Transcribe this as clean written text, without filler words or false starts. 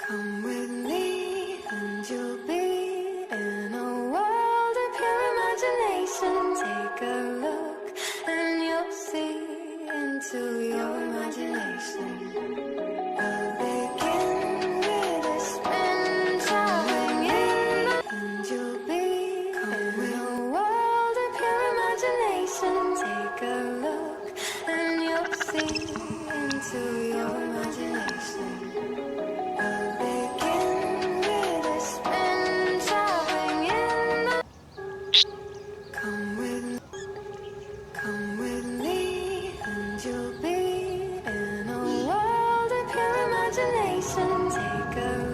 Come with me and you'll be in a world of pure imagination. Take a look and you'll see into your imagination. We'll begin with a spin, traveling in the and you'll be in a world of pure imagination. Take a look and you'll see into your imagination. We'll begin with a spin, traveling in the come with me, and you'll be in a world of pure imagination. Take a